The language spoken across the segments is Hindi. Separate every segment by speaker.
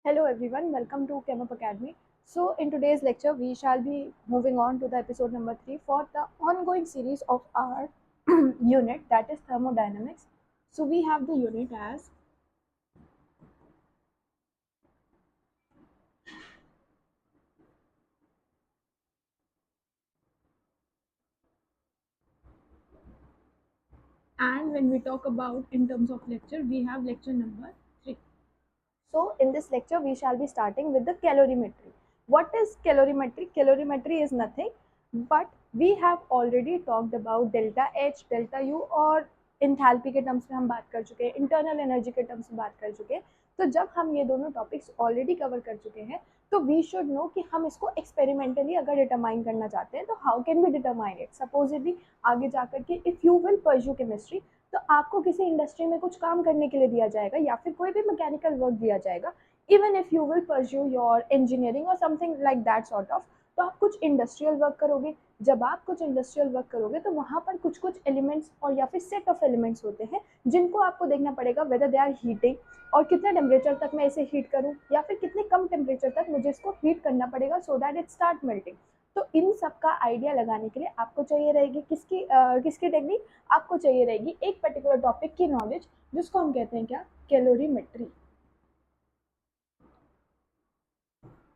Speaker 1: Hello everyone, welcome to ChemUp Academy. So in today's lecture, we shall be moving on to the episode number 3 for the ongoing series of our unit, that is thermodynamics. So we have the unit as, and when we talk about in terms of lecture, we have lecture number 3. So in this lecture, we shall be starting with the calorimetry. What is calorimetry? Calorimetry is nothing but we have already talked about delta H, delta U और इंथैल्पी के टर्म्स में हम बात कर चुके हैं, इंटरनल एनर्जी के टर्म्स में बात कर चुके हैं. तो जब हम ये दोनों टॉपिक्स ऑलरेडी कवर कर चुके हैं तो वी शुड नो कि हम इसको एक्सपेरिमेंटली अगर डिटरमाइन करना चाहते हैं तो how can we determine it. Supposedly आगे जाकर के if you will pursue chemistry तो आपको किसी इंडस्ट्री में कुछ काम करने के लिए दिया जाएगा या फिर कोई भी मैकेनिकल वर्क दिया जाएगा. Even if you will pursue your engineering और something like that sort of, तो आप कुछ इंडस्ट्रियल वर्क करोगे. जब आप कुछ इंडस्ट्रियल वर्क करोगे तो वहाँ पर कुछ कुछ एलिमेंट्स और या फिर सेट ऑफ एलिमेंट्स होते हैं जिनको आपको देखना पड़ेगा वेदर दे आर हीटिंग और कितने टेम्परेचर तक मैं इसे हीट करूँ या फिर कितने कम टेम्परेचर तक मुझे इसको हीट करना पड़ेगा so that it start melting. तो इन सब का आइडिया लगाने के लिए आपको चाहिए रहेगी किसकी टेक्निक. आपको चाहिए रहेगी एक पर्टिकुलर टॉपिक की नॉलेज जिसको हम कहते हैं क्या, कैलोरीमेट्री.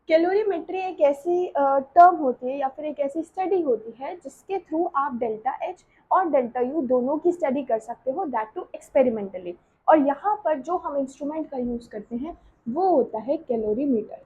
Speaker 1: कैलोरीमेट्री एक ऐसी टर्म होती है या फिर एक ऐसी स्टडी होती है जिसके थ्रू आप डेल्टा एच और डेल्टा यू दोनों की स्टडी कर सकते हो, दैट टू एक्सपेरिमेंटली. और यहाँ पर जो हम इंस्ट्रूमेंट का यूज़ करते हैं वो होता है कैलोरीमीटर.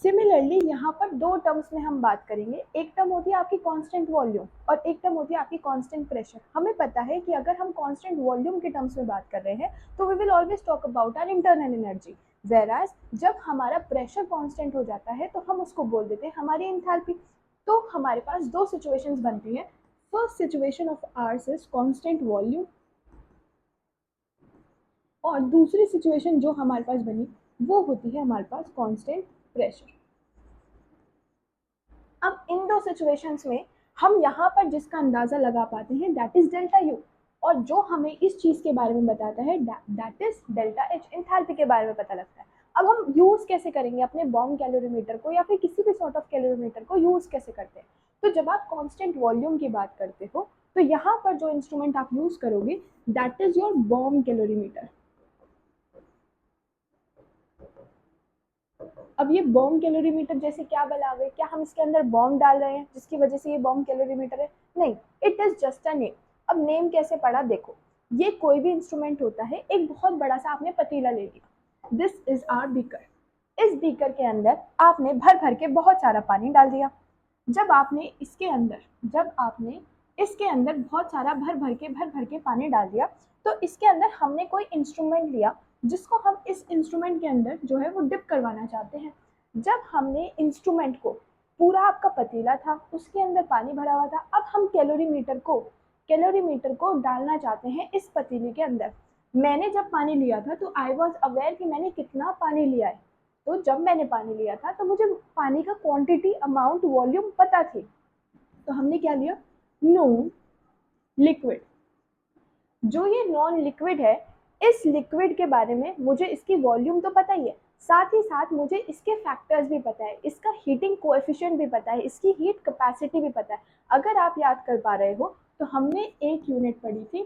Speaker 1: सिमिलरली यहाँ पर दो टर्म्स में हम बात करेंगे. एक टर्म होती है आपकी कांस्टेंट वॉल्यूम और एक टर्म होती है आपकी कांस्टेंट प्रेशर. हमें पता है कि अगर हम कांस्टेंट वॉल्यूम के टर्म्स में बात कर रहे हैं तो we will always talk about our internal energy. Whereas जब हमारा प्रेशर कांस्टेंट हो जाता है तो हम उसको बोल देते हैं हमारी एंथैल्पी. तो हमारे पास दो सिचुएशंस बनती हैं. First situation of hours is constant volume और दूसरी सिचुएशन जो हमारे पास बनी वो होती है हमारे पास कांस्टेंट प्रेशर. अब इन दो सिचुएशंस में हम यहाँ पर जिसका अंदाज़ा लगा पाते हैं दैट इज डेल्टा यू, और जो हमें इस चीज़ के बारे में बताता है that is delta H, enthalpy के बारे में पता लगता है. अब हम यूज़ कैसे करेंगे अपने बॉम कैलोरीमीटर को या फिर किसी भी सॉर्ट ऑफ कैलोरीमीटर को यूज़ कैसे करते हैं. तो जब आप कांस्टेंट वॉल्यूम की बात करते हो तो यहाँ पर जो इंस्ट्रूमेंट आप यूज़ करोगे that is your bomb calorimeter. अब ये बॉम्ब कैलोरीमीटर जैसे क्या बना हुए, क्या हम इसके अंदर बॉम्ब डाल रहे हैं जिसकी वजह से ये बॉम्ब कैलोरीमीटर है? नहीं, it is just a name. अब नेम कैसे पड़ा देखो, ये कोई भी इंस्ट्रूमेंट होता है. एक बहुत बड़ा सा आपने पतीला ले लिया, दिस इज आवर बीकर. इस बीकर के अंदर आपने भर भर के बहुत सारा पानी डाल दिया. जब आपने इसके अंदर बहुत सारा भर भर के पानी डाल दिया तो इसके अंदर हमने कोई इंस्ट्रूमेंट लिया जिसको हम इस इंस्ट्रूमेंट के अंदर जो है वो डिप करवाना चाहते हैं. जब हमने इंस्ट्रूमेंट को, पूरा आपका पतीला था उसके अंदर पानी भरा हुआ था, अब हम कैलोरीमीटर को डालना चाहते हैं इस पतीले के अंदर. मैंने जब पानी लिया था तो आई वॉज अवेयर कि मैंने कितना पानी लिया है. तो जब मैंने पानी लिया था तो मुझे पानी का क्वांटिटी, अमाउंट, वॉल्यूम पता थी. तो हमने क्या लिया, नॉन लिक्विड. जो ये नॉन लिक्विड है, इस लिक्विड के बारे में मुझे इसकी वॉल्यूम तो पता ही है, साथ ही साथ मुझे इसके फैक्टर्स भी पता है, इसका हीटिंग कोएफिशिएंट भी पता है, इसकी हीट कैपेसिटी भी पता है. अगर आप याद कर पा रहे हो तो हमने एक यूनिट पढ़ी थी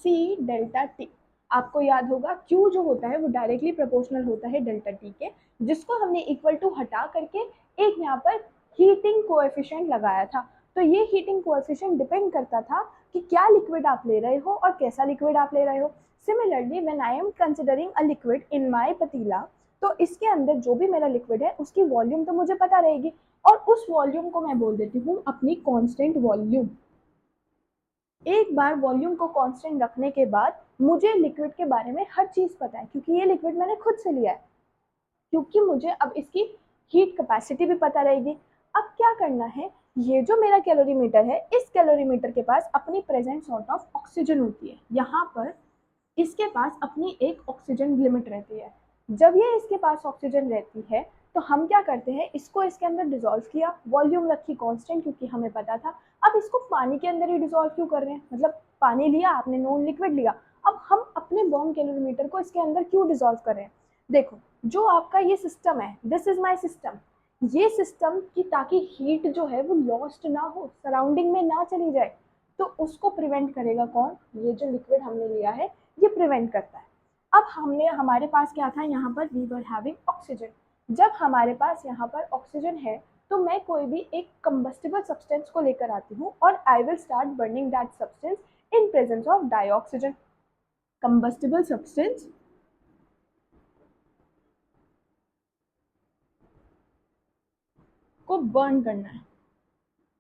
Speaker 1: सी डेल्टा टी. आपको याद होगा क्यू जो होता है वो डायरेक्टली प्रोपोर्शनल होता है डेल्टा टी के, जिसको हमने इक्वल टू हटा करके एक यहाँ पर हीटिंग कोएफिशिएंट लगाया था. तो ये हीटिंग कोएफिशिएंट डिपेंड करता था कि क्या लिक्विड आप ले रहे हो और कैसा लिक्विड आप ले रहे हो. Similarly when I am considering a liquid in my पतीला, तो इसके अंदर जो भी मेरा लिक्विड है उसकी वॉल्यूम तो मुझे पता रहेगी और उस वॉल्यूम को मैं बोल देती हूँ अपनी कांस्टेंट वॉल्यूम. एक बार वॉल्यूम को कांस्टेंट रखने के बाद मुझे लिक्विड के बारे में हर चीज़ पता है क्योंकि ये लिक्विड मैंने खुद से लिया है, क्योंकि मुझे अब इसकी हीट कैपेसिटी भी पता रहेगी. अब क्या करना है, ये जो मेरा कैलोरीमीटर है इस कैलोरीमीटर के पास अपनी प्रेजेंट सॉर्ट ऑफ ऑक्सीजन होती है. यहाँ पर इसके पास अपनी एक ऑक्सीजन लिमिट रहती है. जब ये इसके पास ऑक्सीजन रहती है तो हम क्या करते हैं, इसको इसके अंदर डिसॉल्व किया, वॉल्यूम रखी कांस्टेंट क्योंकि हमें पता था. अब इसको पानी के अंदर ही डिसॉल्व क्यों कर रहे हैं, मतलब पानी लिया आपने, नॉन लिक्विड लिया, अब हम अपने बॉम्ब कैलोरीमीटर को इसके अंदर क्यों डिसॉल्व कर रहे हैं? देखो, जो आपका ये सिस्टम है, दिस इज माय सिस्टम, ये सिस्टम की ताकि हीट जो है वो लॉस्ट ना हो, सराउंडिंग में ना चली जाए, तो उसको प्रिवेंट करेगा कौन? ये जो लिक्विड हमने लिया है ये प्रिवेंट करता है। अब हमारे पास क्या था यहाँ पर? We were having oxygen. जब हमारे पास यहाँ पर ऑक्सीजन है तो मैं कोई भी एक कंबस्टिबल सब्सटेंस को लेकर आती हूँ और I will start burning that substance in presence of dioxygen. Combustible substance को बर्न करना है,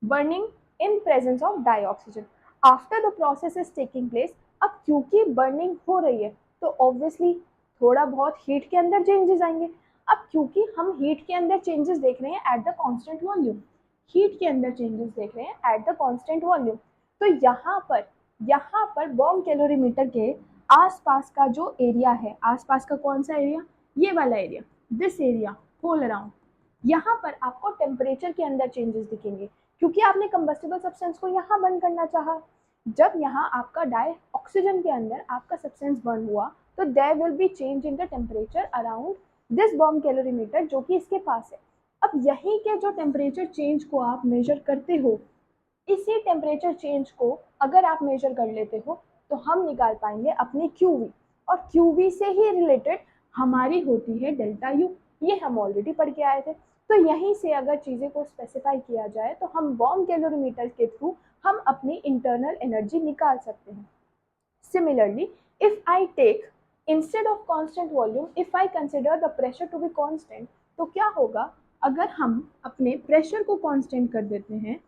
Speaker 1: burning in presence of dioxygen. After the process is taking place, अब क्योंकि बर्निंग हो रही है तो ऑब्वियसली थोड़ा बहुत हीट के अंदर चेंजेस आएंगे। अब क्योंकि हम हीट के अंदर चेंजेस देख रहे हैं at the constant volume, heat के अंदर चेंजेस देख रहे हैं एट द कांस्टेंट वॉल्यूम, तो यहाँ पर बॉम्ब कैलोरीमीटर के आसपास का जो एरिया है, आसपास का कौन सा एरिया? ये वाला area, this area whole around, यहाँ पर आपको टेम्परेचर के अंदर चेंजेस दिखेंगे क्योंकि आपने कंबस्टिबल सब्सटेंस को यहाँ बर्न करना चाहा। जब यहाँ आपका डाई ऑक्सीजन के अंदर आपका सब्सटेंस बर्न हुआ तो there will be change in the temperature around this bomb calorimeter जो कि इसके पास है। अब यहीं के जो टेम्परेचर चेंज को आप मेजर करते हो, इसी टेम्परेचर चेंज को अगर आप मेजर कर लेते हो तो हम निकाल पाएंगे अपनी QV, और QV से ही रिलेटेड हमारी होती है डेल्टा U। ये हम ऑलरेडी पढ़ के आए थे। तो यहीं से अगर चीज़ें को स्पेसिफाई किया जाए तो हम बॉम्ब कैलोरीमीटर के थ्रू हम अपनी इंटरनल एनर्जी निकाल सकते हैं। Similarly, if I take instead of constant volume, if I consider the pressure to be constant, तो क्या होगा अगर हम अपने प्रेशर को कांस्टेंट कर देते हैं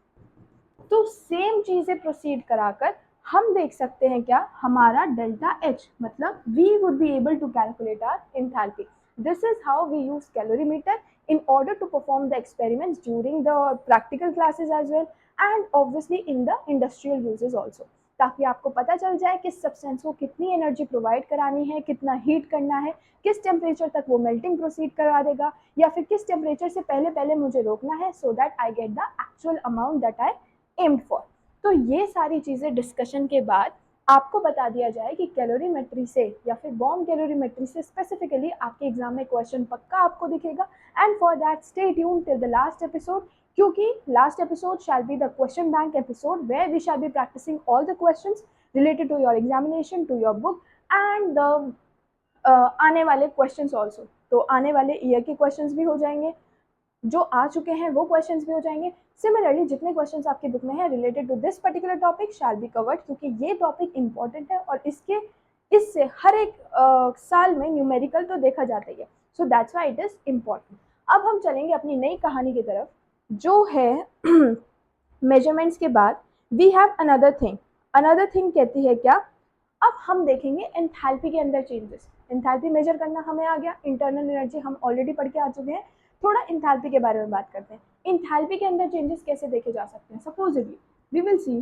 Speaker 1: तो सेम चीजें प्रोसीड कराकर हम देख सकते हैं क्या? हमारा डेल्टा H, मतलब we would be able to calculate our enthalpy. This is how we use calorimeter in order to perform the experiments during the practical classes as well and obviously in the industrial uses also, ताकि आपको पता चल जाए किस सब्सटेंस को कितनी एनर्जी प्रोवाइड करानी है, कितना हीट करना है, किस टेम्परेचर तक वो मेल्टिंग प्रोसीड करवा देगा, या फिर किस टेम्परेचर से पहले मुझे रोकना है so that I get the actual amount that I aimed for. तो ये सारी चीज़ें डिस्कशन के बाद आपको बता दिया जाए कि कैलोरीमेट्री से या फिर बॉम्ब कैलोरीमेट्री से स्पेसिफिकली आपके एग्जाम में क्वेश्चन पक्का आपको दिखेगा। And for that stay tuned till the last episode, क्योंकि last episode shall be the question bank episode where we shall be practising all the questions related to your examination, to your book and the आने वाले क्वेश्चंस ऑल्सो। तो आने वाले ईयर के क्वेश्चंस भी हो जाएंगे, जो आ चुके हैं वो क्वेश्चंस भी हो जाएंगे। सिमिलरली जितने क्वेश्चंस आपके बुक में है related to this particular topic shall be covered, क्योंकि ये टॉपिक इंपॉर्टेंट है और इससे हर एक साल में न्यूमेरिकल तो देखा जाता ही है, so that's why it is important. अब हम चलेंगे अपनी नई कहानी की तरफ जो है मेजरमेंट्स के बाद वी हैव अनदर थिंग कहती है क्या? अब हम देखेंगे एंथैल्पी के अंदर चेंजेस। एंथैल्पी मेजर करना हमें आ गया, इंटरनल एनर्जी हम ऑलरेडी पढ़ के आ चुके हैं। थोड़ा एंथैल्पी के बारे में बात करते हैं। एंथैल्पी के अंदर चेंजेस कैसे देखे जा सकते हैं? Supposedly we will see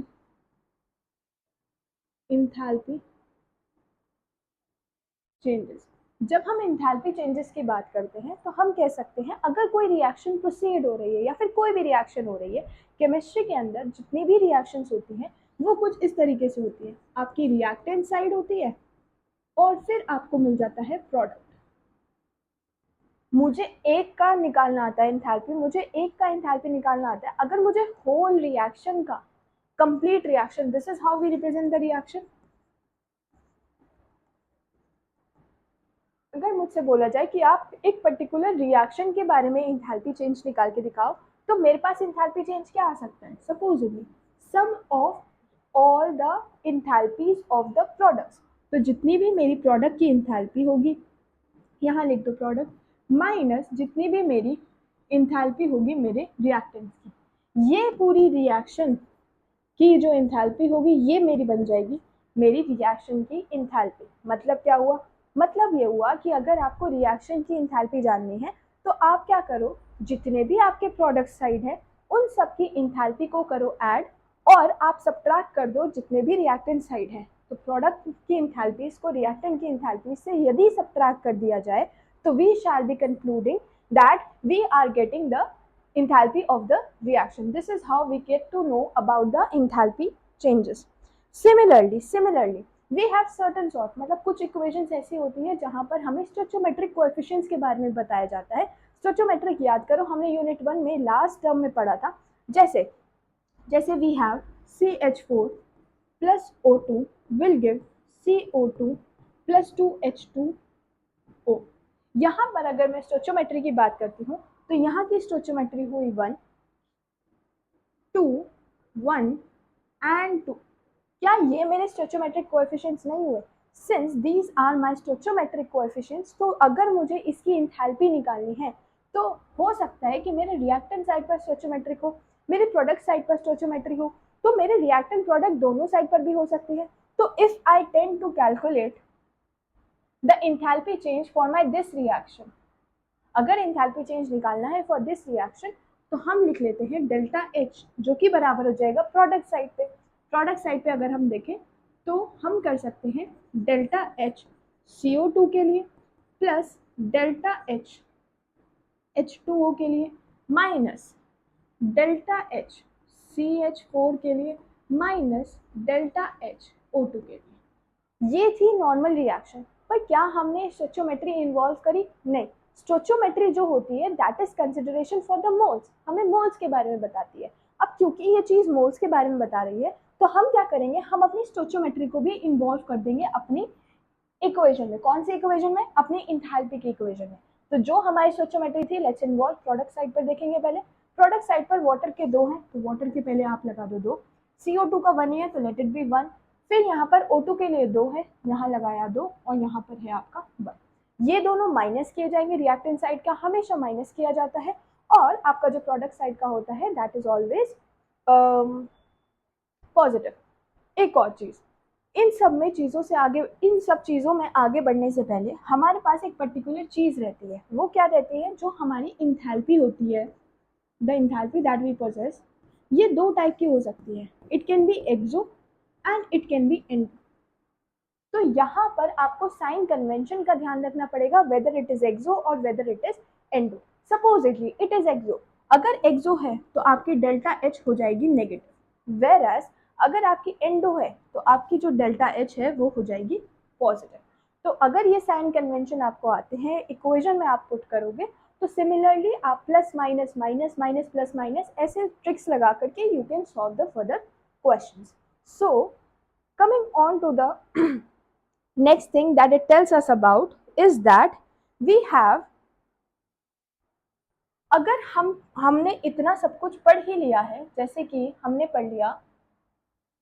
Speaker 1: enthalpy changes. जब हम एंथैल्पी चेंजेस की बात करते हैं तो हम कह सकते हैं अगर कोई रिएक्शन प्रोसीड हो रही है या फिर कोई भी रिएक्शन हो रही है, केमिस्ट्री के अंदर जितनी भी रिएक्शंस होती हैं वो कुछ इस तरीके से होती है। आपकी रिएक्टेंट साइड होती है और फिर आपको मिल जाता है प्रोडक्ट। मुझे एक का निकालना आता है एंथैल्पी, मुझे एक का एंथैल्पी निकालना आता है। अगर मुझे होल रिएक्शन का complete reaction, this is how we represent the reaction. अगर मुझसे बोला जाए कि आप एक पर्टिकुलर रिएक्शन के बारे में एंथैल्पी चेंज निकाल के दिखाओ तो मेरे पास एंथैल्पी चेंज क्या आ सकता है? Supposedly sum of all the enthalpies of the products. तो जितनी भी मेरी प्रोडक्ट की एंथैल्पी होगी, यहाँ लिख दो प्रोडक्ट, माइनस जितनी भी मेरी एंथैल्पी होगी मेरे रिएक्टेंट्स की, ये पूरी रिएक्शन की जो एंथैल्पी होगी ये मेरी बन जाएगी मेरी रिएक्शन की एंथैल्पी। मतलब क्या हुआ? मतलब ये हुआ कि अगर आपको रिएक्शन की एंथैल्पी जाननी है तो आप क्या करो, जितने भी आपके प्रोडक्ट साइड है उन सब की एंथैल्पी को करो ऐड और आप सब्ट्रैक्ट कर दो जितने भी रिएक्टेंट साइड है। तो प्रोडक्ट की एंथैल्पीज को रिएक्टेंट की एंथैल्पी से यदि सब्ट्रैक्ट कर दिया जाए तो we shall be concluding that we are getting the enthalpy of the reaction. This is how we get to know about the enthalpy changes. Similarly, we have certain sort, मतलब कुछ इक्वेशंस ऐसी होती है जहाँ पर हमें स्टोइचोमेट्रिक कोएफिशिएंट्स के बारे में बताया जाता है। स्टोइचोमेट्रिक याद करो, हमने यूनिट 1 में लास्ट टर्म में पढ़ा था। जैसे जैसे we have CH4 plus O2 will give CO2 plus 2H2O। यहाँ पर अगर मैं स्टोइचोमेट्री की बात करती हूँ तो यहाँ की स्टोइचोमेट्री हुई 1, 2, 1 एंड 2। क्या ये मेरे स्टोइचोमेट्रिक कोएफिशिएंट्स नहीं हुए? Since these are my stoichiometric coefficients, तो अगर मुझे इसकी एंथैल्पी निकालनी है तो हो सकता है कि मेरे रिएक्टेंट साइड पर स्टोइचोमेट्रिक हो, मेरे प्रोडक्ट साइड पर स्टोइचोमेट्री हो, तो मेरे रिएक्टेंट प्रोडक्ट दोनों साइड पर भी हो सकती है। तो if I tend to calculate the enthalpy change for my this reaction, अगर एंथैल्पी चेंज निकालना है फॉर दिस रिएक्शन तो हम लिख लेते हैं डेल्टा एच, जो कि बराबर हो जाएगा प्रोडक्ट साइड पे। प्रोडक्ट साइड पे अगर हम देखें तो हम कर सकते हैं डेल्टा एच CO2 के लिए प्लस डेल्टा एच H2O के लिए माइनस डेल्टा एच CH4 के लिए माइनस डेल्टा एच O2 के लिए। ये थी नॉर्मल रिएक्शन, पर क्या हमने स्टोइचोमेट्री इन्वॉल्व करी? नहीं। स्टोइचोमेट्री जो होती है that is consideration for the moles, हमें मोल्स के बारे में बताती है। अब क्योंकि ये चीज मोल्स के बारे में बता रही है तो हम क्या करेंगे, हम अपनी स्टोइचोमेट्री को भी इन्वॉल्व कर देंगे अपनी इक्वेशन में। कौन सी इक्वेशन में? अपनी इंथैल्पी की इक्वेशन में। तो जो हमारी स्टोइचोमेट्री थी, लेट्स इन्वॉल्व प्रोडक्ट साइड पर देखेंगे पहले। प्रोडक्ट साइड पर वाटर के 2 हैं तो वाटर के पहले आप लगा दो 2, CO2 का 1 है तो लेट इट बी 1, फिर यहाँ पर O2 के लिए 2 है, यहाँ लगाया 2 और यहाँ पर है आपका 1। ये दोनों माइनस किए जाएंगे, रिएक्टेंट साइड का हमेशा माइनस किया जाता है, और आपका जो प्रोडक्ट साइड का होता है दैट इज ऑलवेज पॉजिटिव। एक और चीज, इन सब चीज़ों में आगे बढ़ने से पहले हमारे पास एक पर्टिकुलर चीज़ रहती है। वो क्या रहती है? जो हमारी इंथैल्पी होती है, the enthalpy that we possess, ये 2 टाइप की हो सकती है। It can be exo and it can be endo. तो यहाँ पर आपको साइन कन्वेंशन का ध्यान रखना पड़ेगा, वेदर इट इज एक्सो और whether it is endo. Supposedly it is exo, अगर एक्सो है तो आपकी डेल्टा एच हो जाएगी नेगेटिव, वेर एज अगर आपकी एंडो है तो आपकी जो डेल्टा एच है वो हो जाएगी पॉजिटिव। तो अगर ये साइन कन्वेंशन आपको आते हैं, इक्वेशन में आप पुट करोगे तो सिमिलरली आप plus minus minus minus plus minus ऐसे ट्रिक्स लगा करके you can solve the further questions. So coming on to the next thing that it tells us about is that we have, अगर हमने इतना सब कुछ पढ़ ही लिया है, जैसे कि हमने पढ़ लिया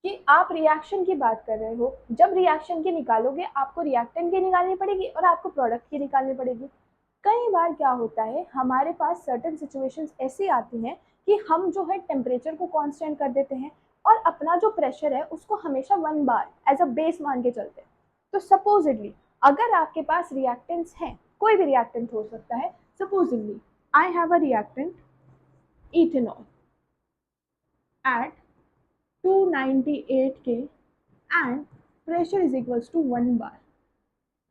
Speaker 1: कि आप रिएक्शन की बात कर रहे हो, जब रिएक्शन की निकालोगे आपको रिएक्टेंट की निकालनी पड़ेगी और आपको प्रोडक्ट की निकालनी पड़ेगी। कई बार क्या होता है, हमारे पास सर्टेन सिचुएशंस ऐसी आती हैं कि हम जो है टेम्परेचर को कांस्टेंट कर देते हैं और अपना जो प्रेशर है उसको हमेशा 1 बार एज अ बेस मान के चलते हैं। तो सपोजिटली अगर आपके पास रिएक्टेंट्स हैं, कोई भी रिएक्टेंट हो सकता है, supposedly I have a reactant ethanol at 298 K and pressure is equals to 1 bar,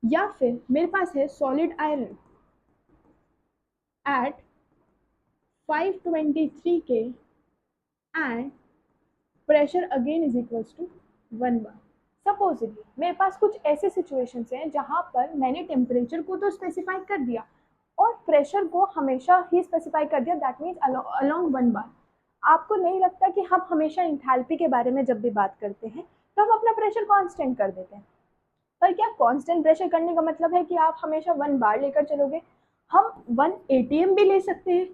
Speaker 1: या फिर मेरे पास है solid iron at 523 K and pressure again is equals to 1 bar। Supposedly मेरे पास कुछ ऐसे सिचुएशंस हैं जहां पर मैंने टेम्परेचर को तो स्पेसिफाई कर दिया और प्रेशर को हमेशा ही स्पेसिफाई कर दिया, दैट मीन्स अलोंग 1 बार। आपको नहीं लगता कि हम हमेशा इंथैल्पी के बारे में जब भी बात करते हैं तो हम अपना प्रेशर कांस्टेंट कर देते हैं? पर क्या कांस्टेंट प्रेशर करने का मतलब है कि आप हमेशा 1 बार लेकर चलोगे? हम 1 ATM भी ले सकते हैं।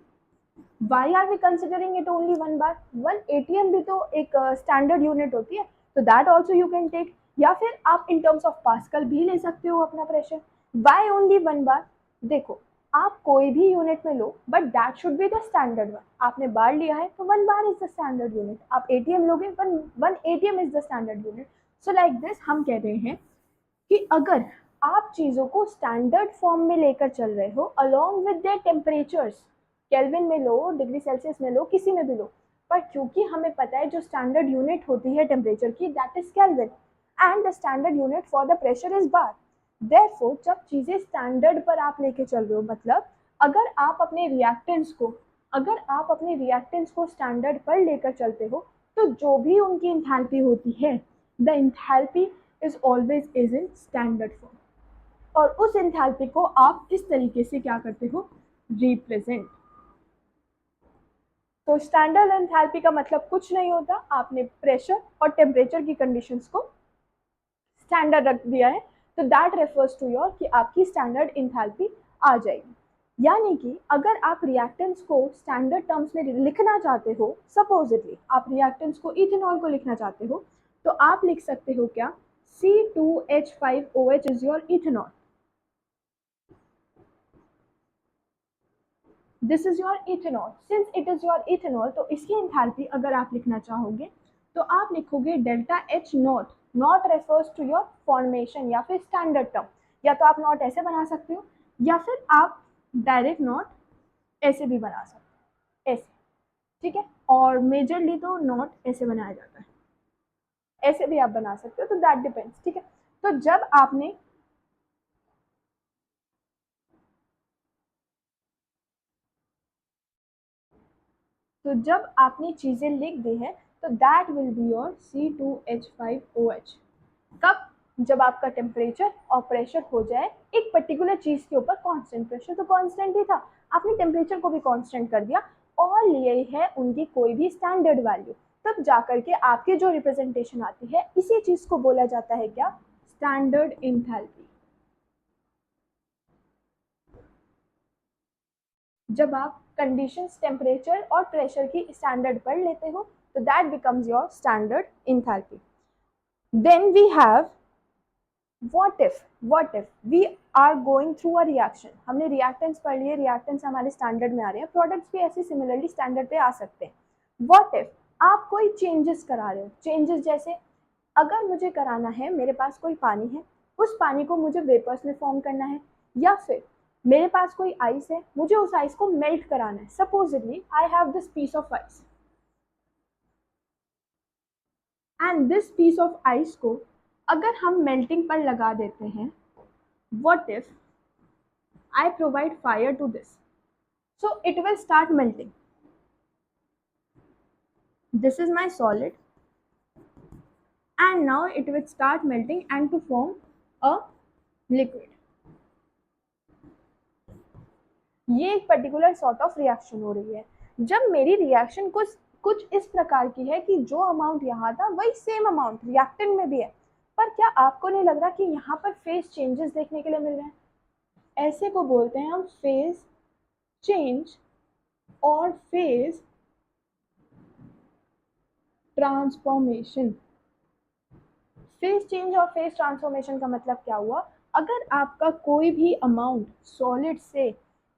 Speaker 1: Why are we considering it only 1 bar? 1 ATM भी तो एक स्टैंडर्ड यूनिट होती है, तो that also you can take, या फिर आप इन टर्म्स ऑफ पास्कल भी ले सकते हो अपना प्रेशर। वाई ओनली 1 बार? देखो, आप कोई भी यूनिट में लो but that should be the standard one. आपने बार लिया है तो 1 bar is the standard unit. आप ATM लोगे, 1 ATM is the standard unit. So like this हम कह रहे हैं कि अगर आप चीज़ों को स्टैंडर्ड फॉर्म में लेकर चल रहे हो along with their temperatures, kelvin में लो, डिग्री सेल्सियस में लो, किसी में भी लो, पर क्योंकि हमें पता है जो स्टैंडर्ड यूनिट होती है टेम्परेचर की that is kelvin and the standard unit for the pressure is bar. Therefore जब चीज़ें स्टैंडर्ड पर आप लेके चल रहे हो, मतलब अगर आप अपने रिएक्टेंट्स को स्टैंडर्ड पर लेकर चलते हो तो जो भी उनकी इंथैल्पी होती है, the enthalpy is always is in standard form, और उस एंथैल्पी को आप इस तरीके से क्या करते हो, रिप्रेजेंट। तो स्टैंडर्ड एंथैल्पी का मतलब कुछ नहीं होता, आपने प्रेशर और टेम्परेचर की कंडीशंस को स्टैंडर्ड रख दिया है, तो दैट रेफर्स टू योर कि आपकी स्टैंडर्ड एंथैल्पी आ जाएगी। यानी कि अगर आप रिएक्टेंट्स को स्टैंडर्ड टर्म्स में लिखना चाहते हो, सपोजिटली आप रिएक्टेंट्स को इथेनॉल को लिखना चाहते हो, तो आप लिख सकते हो क्या, C2H5OH is your ethanol, this is your ethanol. Since it is your ethanol, तो इसकी एंथैल्पी अगर आप लिखना चाहोगे तो आप लिखोगे delta H naught. Naught refers to your formation या फिर स्टैंडर्ड टर्म, या तो आप नॉट ऐसे बना सकते हो या फिर आप डायरेक्ट नॉट ऐसे भी बना सकते हो, ऐसे, ठीक है। और मेजरली तो नॉट ऐसे बनाया जाता है, ऐसे भी आप बना सकते हो, तो दैट डिपेंड्स, ठीक है। तो जब आपने चीजें लिख दी है, तो that will be your C2H5OH। कब, जब आपका टेम्परेचर और प्रेशर हो जाए एक पर्टिकुलर चीज के ऊपर कांस्टेंट, प्रेशर तो कांस्टेंट ही था, आपने टेम्परेचर को भी कांस्टेंट कर दिया और लिए है उनकी कोई भी स्टैंडर्ड वैल्यू, तब जाकर के आपकी जो रिप्रेजेंटेशन आती है, इसी चीज को बोला जाता है क्या, स्टैंडर्ड एंथैल्पी। जब आप कंडीशंस टेम्परेचर और प्रेशर की स्टैंडर्ड पढ़ लेते हो, तो that becomes your standard enthalpy. Then we have what if we are going through a reaction। हमने रिएक्टेंट्स पढ़ लिए, रिएक्टेंट्स हमारे स्टैंडर्ड में आ रहे हैं, प्रोडक्ट्स भी ऐसे सिमिलरली स्टैंडर्ड पे आ सकते हैं। what if आप कोई चेंजेस करा रहे हो, चेंजेस जैसे अगर मुझे कराना है, मेरे पास कोई पानी है, उस पानी को मुझे वेपर्स में फॉर्म करना है, या फिर मेरे पास कोई आइस है, मुझे उस आइस को मेल्ट कराना है। Supposedly I have this piece of ice, and this piece of ice को अगर हम मेल्टिंग पर लगा देते हैं, what if I provide fire to this, so it will start melting. This is my solid, and now it will start melting and to form a liquid. ये एक पर्टिकुलर सॉर्ट ऑफ रिएक्शन हो रही है। जब मेरी रिएक्शन कुछ इस प्रकार की है कि जो अमाउंट यहाँ था वही सेम अमाउंट रिएक्टेंट में भी है, पर क्या आपको नहीं लग रहा कि यहाँ पर फेज चेंजेस देखने के लिए मिल रहे हैं? ऐसे को बोलते हैं हम फेज चेंज और फेज ट्रांसफॉर्मेशन। फेज चेंज और फेज ट्रांसफॉर्मेशन का मतलब क्या हुआ, अगर आपका कोई भी अमाउंट सॉलिड से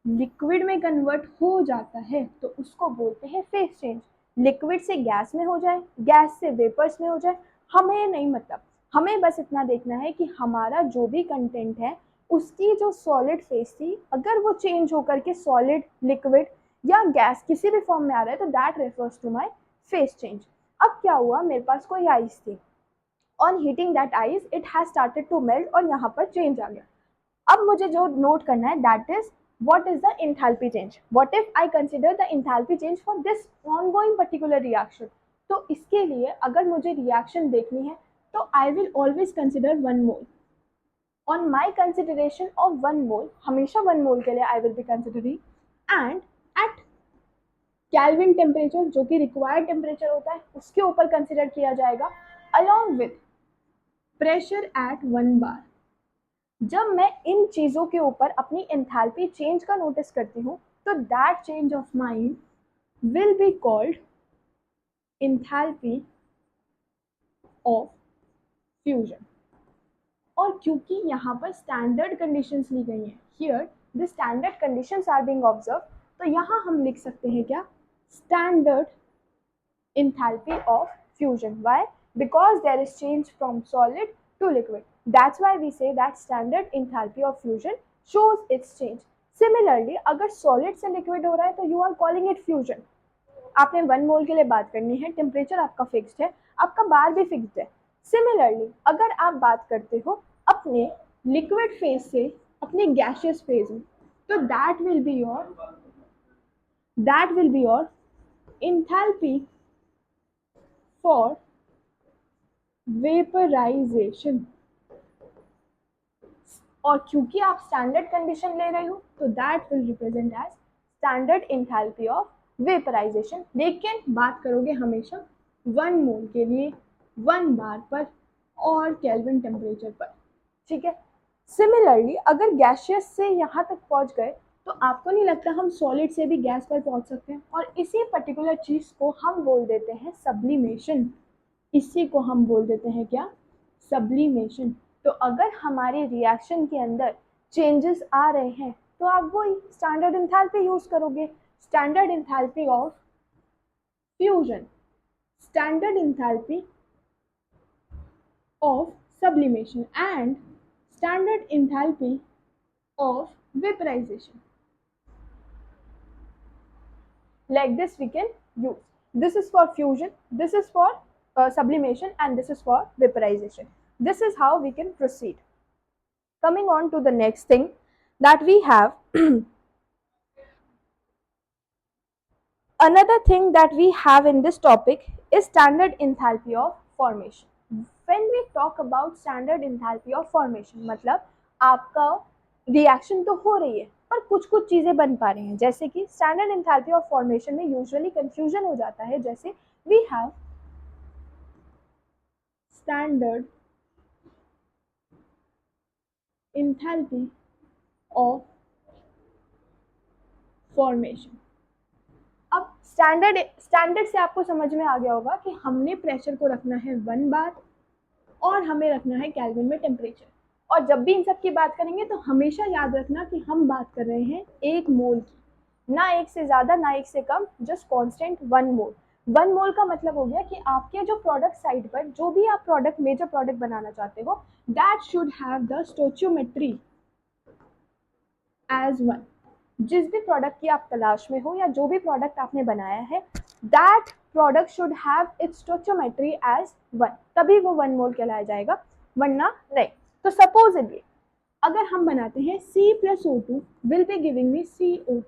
Speaker 1: लिक्विड में कन्वर्ट हो जाता है तो उसको बोलते हैं फेज चेंज। लिक्विड से गैस में हो जाए, गैस से वेपर्स में हो जाए, हमें नहीं मतलब, हमें बस इतना देखना है कि हमारा जो भी कंटेंट है उसकी जो सॉलिड फेज थी, अगर वो चेंज होकर के सॉलिड, लिक्विड या गैस किसी भी फॉर्म में आ रहा है, तो that refers to my phase change. अब क्या हुआ, मेरे पास कोई आइस थी, on heating that ice it has started to melt और यहाँ पर चेंज आ गया। अब मुझे जो नोट करना है that is what is the enthalpy change, what if I consider the enthalpy change for this ongoing particular reaction। तो इसके लिए अगर मुझे रिएक्शन देखनी है तो I will always consider 1 mole। on my consideration of 1 mole, हमेशा 1 mole के लिए I will be considering, and at kelvin temperature जो कि रिक्वायर्ड टेम्परेचर होता है उसके ऊपर कंसिडर किया जाएगा, अलॉन्ग विथ प्रेशर एट 1 बार। जब मैं इन चीज़ों के ऊपर अपनी एंथैल्पी चेंज का नोटिस करती हूँ, तो that change of mind will be called enthalpy of fusion. और क्योंकि यहाँ पर स्टैंडर्ड कंडीशंस ली गई हैं, here the standard conditions are being observe, तो यहाँ हम लिख सकते हैं क्या, standard enthalpy of fusion। Why? Because there is change from solid to liquid. That's why we say that standard enthalpy of fusion shows its change. Similarly, अगर solid से liquid हो रहा है तो you are calling it fusion। आपने 1 मोल के लिए बात करनी है, टेम्परेचर आपका फिक्स्ड है, आपका बार भी फिक्स्ड है। सिमिलरली अगर आप बात करते हो अपने लिक्विड फेज से अपने गैसियस फेज में, तो that will be your enthalpy for vaporization। और क्योंकि आप स्टैंडर्ड कंडीशन ले रहे हो तो that will represent as standard enthalpy of vaporisation. लेकिन बात करोगे हमेशा 1 मोल के लिए 1 बार पर और केल्विन टेम्परेचर पर, ठीक है। सिमिलरली अगर गैसियस से यहाँ तक पहुँच गए तो आपको नहीं लगता हम सॉलिड से भी गैस पर पहुँच सकते हैं, और इसी पर्टिकुलर चीज़ को हम बोल देते हैं सब्लिमेशन। इसी को हम बोल देते हैं क्या? सब्लिमेशन। तो अगर हमारे रिएक्शन के अंदर चेंजेस आ रहे हैं तो आप वही स्टैंडर्ड इंथैल्पी यूज करोगे, standard enthalpy of fusion, standard enthalpy of sublimation and standard enthalpy of vaporization. Like this we can use. This is for fusion, this is for sublimation, and this is for vaporization. This is how we can proceed. Coming on to the next thing that we have another thing that we have in this topic is standard enthalpy of formation. When we talk about standard enthalpy of formation, मतलब आपका रिएक्शन तो हो रही है पर कुछ कुछ चीजें बन पा रही हैं, जैसे कि स्टैंडर्ड एंथैल्पी ऑफ फॉर्मेशन में यूजुअली कंफ्यूजन हो जाता है। जैसे we have standard enthalpy of formation. अब स्टैंडर्ड से आपको समझ में आ गया होगा कि हमने प्रेशर को रखना है 1 बार और हमें रखना है केल्विन में टेम्परेचर। और जब भी इन सब की बात करेंगे तो हमेशा याद रखना कि हम बात कर रहे हैं 1 मोल की, ना 1 से ज़्यादा ना 1 से कम, जस्ट कांस्टेंट 1 मोल। 1 मोल का मतलब हो गया कि आपके जो प्रोडक्ट साइड पर जो भी आप प्रोडक्ट मेजर प्रोडक्ट बनाना चाहते हो that should have the stoichiometry as 1। जिस भी प्रोडक्ट की आप तलाश में हो या जो भी प्रोडक्ट आपने बनाया है that product should have its stoichiometry as 1, तभी वो 1 मोल कहलाया जाएगा, वरना नहीं। तो सपोजिटली अगर हम बनाते हैं C plus O2 will be giving me CO2।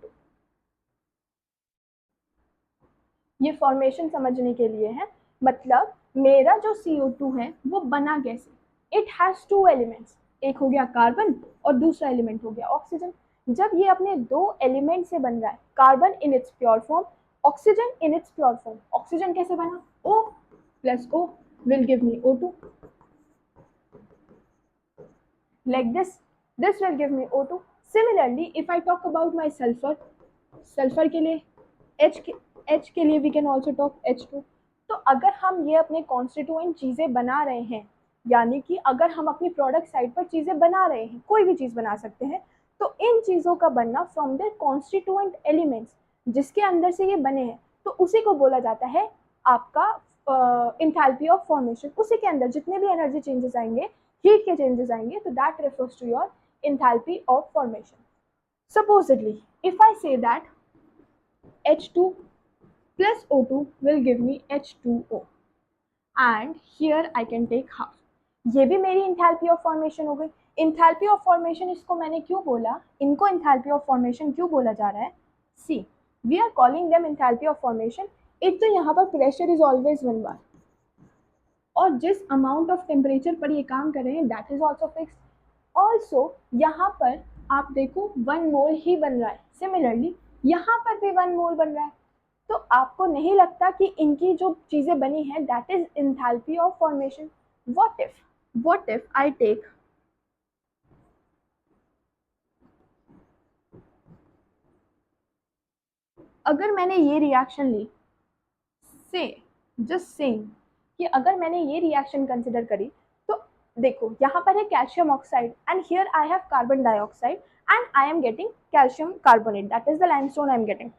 Speaker 1: ये फॉर्मेशन समझने के लिए है, मतलब मेरा जो CO2 है वो बना कैसे? इट हैज 2 एलिमेंट्स, एक हो गया कार्बन और दूसरा एलिमेंट हो गया ऑक्सीजन। जब ये अपने 2 एलिमेंट से बन रहा है, carbon in its pure form, oxygen in its pure form. Oxygen कैसे बना? O plus O will give me O2, like this will give me O2. Similarly if I talk about my sulfur के लिए H के लिए we can also talk H2। तो अगर हम ये अपने कॉन्स्टिट्यूएंट चीज़ें बना रहे हैं, यानी कि अगर हम अपनी प्रोडक्ट साइड पर चीज़ें बना रहे हैं, कोई भी चीज़ बना सकते हैं, तो इन चीज़ों का बनना फ्रॉम देयर कॉन्स्टिट्यूएंट एलिमेंट्स, जिसके अंदर से ये बने हैं, तो उसी को बोला जाता है आपका इंथैल्पी ऑफ फॉर्मेशन। उसी के अंदर जितने भी एनर्जी चेंजेस आएंगे, हीट के चेंजेस आएंगे, तो that refers to your enthalpy of formation. Supposedly, if I say that H2 plus O2 will give me H2O and here I can take half। ये भी मेरी इंथैल्पी ऑफ फॉर्मेशन हो गई। इंथैल्पी ऑफ फॉर्मेशन इसको मैंने क्यों बोला, इनको इंथैल्पी ऑफ फॉर्मेशन क्यों बोला जा रहा है? See we are calling them enthalpy of formation. एक तो यहाँ पर प्रेशर इज ऑलवेज 1 बार, और जिस अमाउंट ऑफ टेम्परेचर पर ये काम कर रहे हैं that is also fix. Also यहाँ पर आप देखो 1 मोल ही बन रहा है, सिमिलरली यहाँ पर भी 1 मोल बन रहा है। तो आपको नहीं लगता कि इनकी जो चीज़ें बनी हैं that is enthalpy of formation? What if I take अगर मैंने ये रिएक्शन ली, से जस्ट सेइंग कि अगर मैंने ये रिएक्शन कंसिडर करी, तो देखो यहाँ पर है calcium oxide and here I have carbon dioxide and I am getting calcium carbonate, that is the limestone I am getting.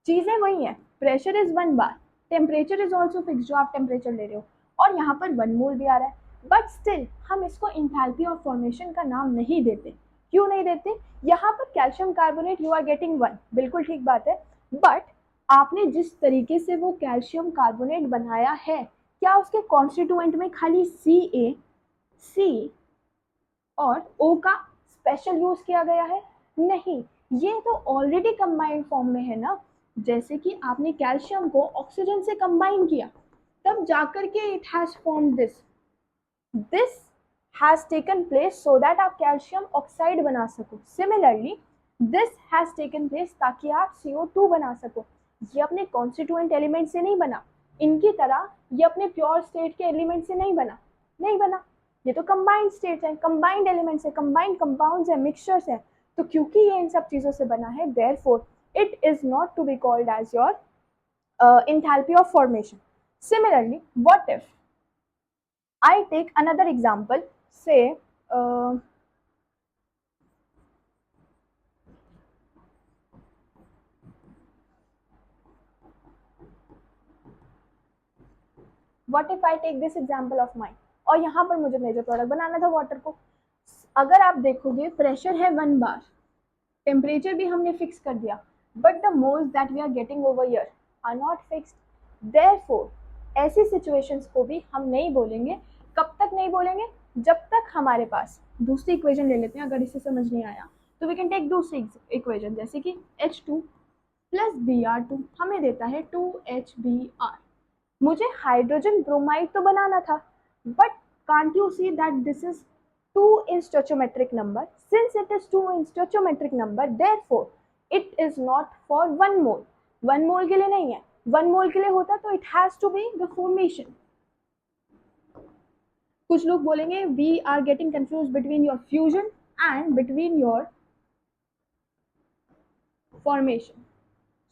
Speaker 1: चीज़ें वही हैं, pressure is 1 bar, temperature is also fix जो आप टेम्परेचर ले रहे हो, और यहाँ पर 1 मोल भी आ रहा है, बट स्टिल हम इसको इंथैल्पी ऑफ फॉर्मेशन का नाम नहीं देते। क्यों नहीं देते? यहाँ पर calcium carbonate you are getting 1, बिल्कुल ठीक बात है, बट आपने जिस तरीके से वो कैल्शियम कार्बोनेट बनाया है, क्या उसके कॉन्स्टिट्यूएंट में खाली C और O का स्पेशल यूज किया गया है? नहीं, ये तो ऑलरेडी कंबाइंड फॉर्म में है ना। जैसे कि आपने कैल्शियम को ऑक्सीजन से कंबाइन किया, तब जाकर के it has form this has taken place so that आप कैल्शियम ऑक्साइड बना सको. Similarly, this has taken place ताकि आप CO2 बना सको. ये अपने कॉन्स्टिट्यूएंट एलिमेंट से नहीं बना, इनकी तरह ये अपने प्योर स्टेट के एलिमेंट से नहीं बना. ये तो कंबाइंड स्टेट्स हैं, कंबाइंड एलिमेंट्स हैं, कंबाइंड कंपाउंड्स हैं, मिक्सचर्स हैं. तो क्योंकि ये इन सब चीज़ों से बना है, therefore it is not to be called as your enthalpy of formation. Similarly, what if I take another example, say what if I take this example of mine, और यहाँ पर मुझे मेजर प्रोडक्ट बनाना था वाटर को. अगर आप देखोगे प्रेशर है 1 बार, टेम्परेचर भी हमने फिक्स कर दिया, but the moles that we are getting over here are not fixed. Therefore ऐसी सिचुएशंस को भी हम नहीं बोलेंगे. कब तक नहीं बोलेंगे? जब तक हमारे पास दूसरी इक्वेशन ले लेते हैं. अगर इसे समझ नहीं आया तो वी कैन टेक दूसरी इक्वेशन, जैसे कि H2 प्लस Br2 हमें देता है 2HBr. मुझे हाइड्रोजन ब्रोमाइड तो बनाना था, but can't you see that this is 2 in stoichiometric number. Since it is 2 in stoichiometric number, therefore it is not for 1 mole. 1 mole के लिए नहीं है. 1 mole के लिए होता तो it has to be the formation. कुछ लोग बोलेंगे we are getting confused between your fusion and between your formation.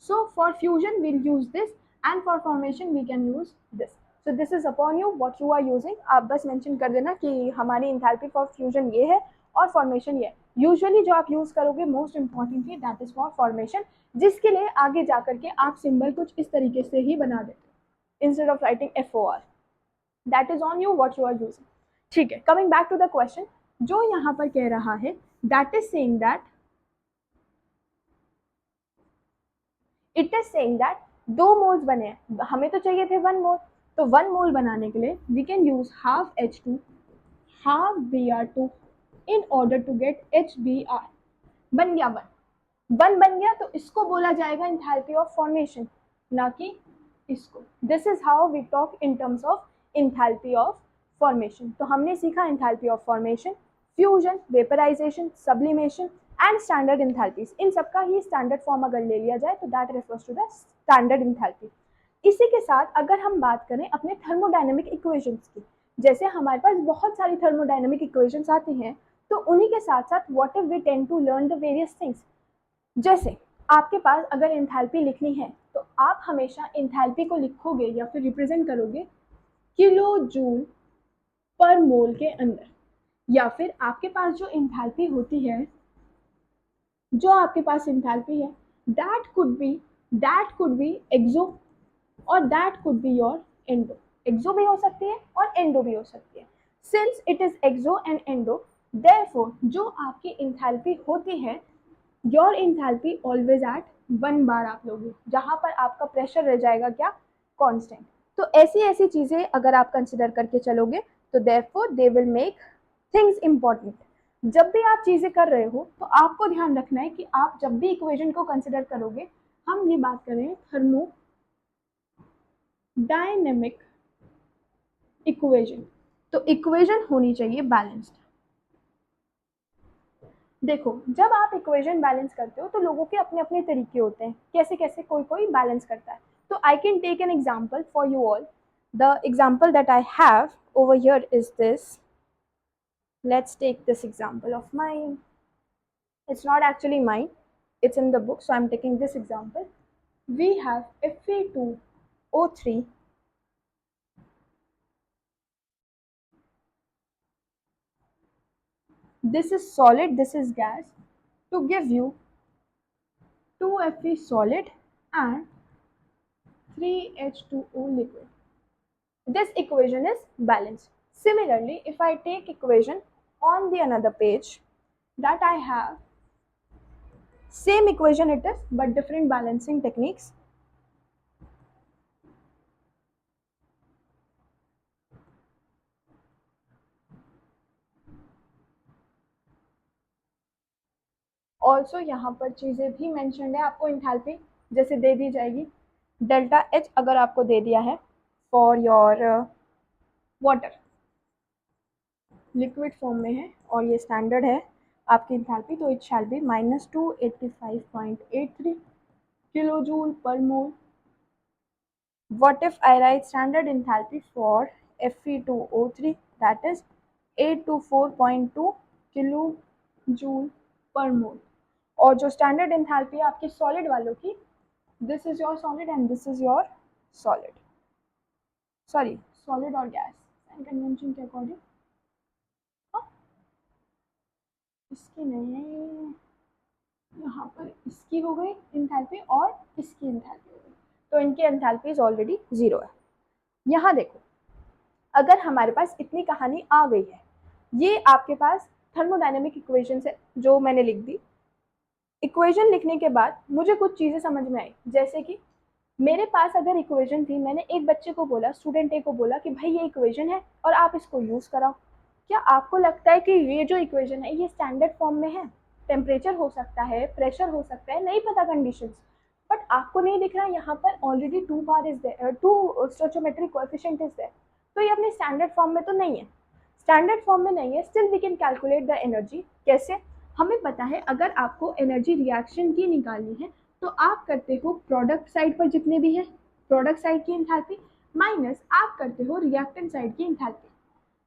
Speaker 1: So for fusion we'll use this, and for formation we can use this. So this is upon you what you are using. आप बस मेंशन कर देना कि हमारी इंथैल्पी फॉर फ्यूजन ये है और फॉर्मेशन ये है. यूजुअली जो आप यूज करोगे most importantly that is for formation, जिसके लिए आगे जाकर के आप सिंबल कुछ इस तरीके से ही बना देते instead of writing FOR. That is on you what you are using. ठीक है, coming back to the question, जो यहाँ पर कह रहा है that is saying that it is saying that 2 moles बने हैं, हमें तो चाहिए थे 1 मोल. तो 1 मोल बनाने के लिए we can use half H2 half Br2 in order to get HBr. बन गया 1 बन गया, तो इसको बोला जाएगा इंथैल्पी ऑफ फॉर्मेशन, ना कि इसको. This is how we talk in terms of enthalpy of formation. तो हमने सीखा enthalpy of formation, fusion, vaporisation, sublimation and standard enthalpies. इन सबका ही स्टैंडर्ड फॉर्म अगर ले लिया जाए तो that refers to the standard enthalpy. इसी के साथ अगर हम बात करें अपने थर्मोडायनेमिक इक्वेशंस की, जैसे हमारे पास बहुत सारी थर्मोडायनेमिक इक्वेशंस आती हैं, तो उन्हीं के साथ साथ what if we tend to learn the various things. जैसे आपके पास अगर इंथैल्पी लिखनी है तो आप हमेशा इंथैल्पी को लिखोगे या फिर रिप्रेजेंट करोगे किलो जूल पर मोल के अंदर, या फिर आपके पास जो इंथैल्पी होती है, जो आपके पास इंथैल्पी है, दैट कुड बी एक्सो और that could be your endo. Exo भी हो सकती है और एंडो भी हो सकती है. Since it is exo and endo, therefore जो आपकी इंथैल्पी होती है, your enthalpy always at 1 bar आप लोगे, जहां पर आपका प्रेशर रह जाएगा क्या? कांस्टेंट. तो ऐसी चीजें अगर आप कंसिडर करके चलोगे तो therefore they will make things important. जब भी आप चीजें कर रहे हो तो आपको ध्यान रखना है कि आप जब भी इक्वेशन को कंसिडर करोगे, हम ये बात करें थर्मोडायनेमिक इक्वेशन, तो इक्वेशन होनी चाहिए बैलेंस्ड. देखो, जब आप इक्वेशन बैलेंस करते हो तो लोगों के अपने अपने तरीके होते हैं, कैसे कैसे कोई बैलेंस करता है. तो I can take an example for you all. The example that I have over here is this. Let's take this example of mine. It's not actually mine, it's in the book, so I'm taking this example. We have Fe2O3. This is solid, this is gas, to give you 2Fe solid and 3H2O liquid. This equation is balanced. Similarly, if I take equation on the another page that I have, same equation it is but different balancing techniques. Also यहाँ पर चीज़ें भी मैंशनड है, आपको इंथैल्पी जैसे दे दी जाएगी, डेल्टा H अगर आपको दे दिया है for your water, liquid form में है और ये स्टैंडर्ड है आपकी इंथैल्पी, तो it shall be -285.83 kilo joule per mole. What if I write standard enthalpy for Fe2O3, that is 824.2 kilojoule पर मोल. और जो स्टैंडर्ड एंथैल्पी है आपकी सॉलिड वालों की, this is your solid and this is your solid, sorry solid और गैस साइन कन्वेंशन के अकॉर्डिंग. इसकी नहीं, यहाँ पर इसकी हो गई एंथैल्पी और इसकी एंथैल्पी हो गई, तो इनकी एंथैल्पी इज ऑलरेडी जीरो है. यहाँ देखो, अगर हमारे पास इतनी कहानी आ गई है, ये आपके पास थर्मोडायनेमिक इक्वेशन है जो मैंने लिख दी. इक्वेशन लिखने के बाद मुझे कुछ चीज़ें समझ में आई, जैसे कि मेरे पास अगर इक्वेशन थी, मैंने एक बच्चे को बोला, स्टूडेंट ए को बोला कि भाई ये इक्वेशन है और आप इसको यूज़ कराओ. क्या आपको लगता है कि ये जो इक्वेशन है ये स्टैंडर्ड फॉर्म में है? टेम्परेचर हो सकता है, प्रेशर हो सकता है, नहीं पता कंडीशंस, बट आपको नहीं दिख रहा यहाँ पर already 2 bar is there, 2 stoichiometric coefficient is there, तो ये अपने स्टैंडर्ड फॉर्म में तो नहीं है. स्टैंडर्ड फॉर्म में नहीं है, still we can calculate the energy. कैसे? हमें पता है अगर आपको एनर्जी रिएक्शन की निकालनी है तो आप करते हो प्रोडक्ट साइड पर जितने भी हैं प्रोडक्ट साइड की एंथैल्पी माइनस आप करते हो रिएक्टेंट साइड की एंथैल्पी.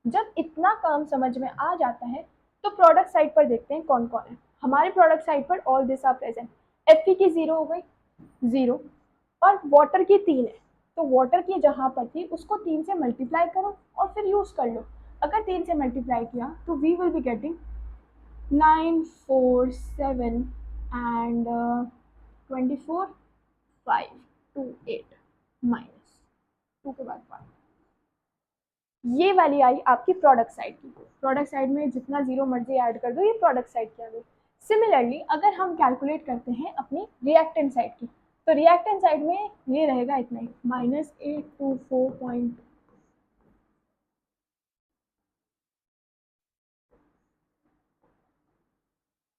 Speaker 1: जब इतना काम समझ में आ जाता है तो प्रोडक्ट साइड पर देखते हैं कौन कौन है. हमारे प्रोडक्ट साइड पर all this are present. Fe की 0 हो गई, 0, और वाटर की 3 है, तो वाटर की जहाँ पर थी उसको 3 से मल्टीप्लाई करो और फिर यूज़ कर लो. अगर 3 से मल्टीप्लाई किया तो we will be getting 947 and 24 5 2 8 minus 2 के बाद 1. ये वाली आई आपकी प्रोडक्ट साइड की. प्रोडक्ट साइड में जितना जीरो मर्जी ऐड कर दो, ये प्रोडक्ट साइड की आ गई. सिमिलरली अगर हम कैलकुलेट करते हैं अपनी रिएक्टेंट साइड की, तो रिएक्टेंट साइड में ये रहेगा इतना ही, -824.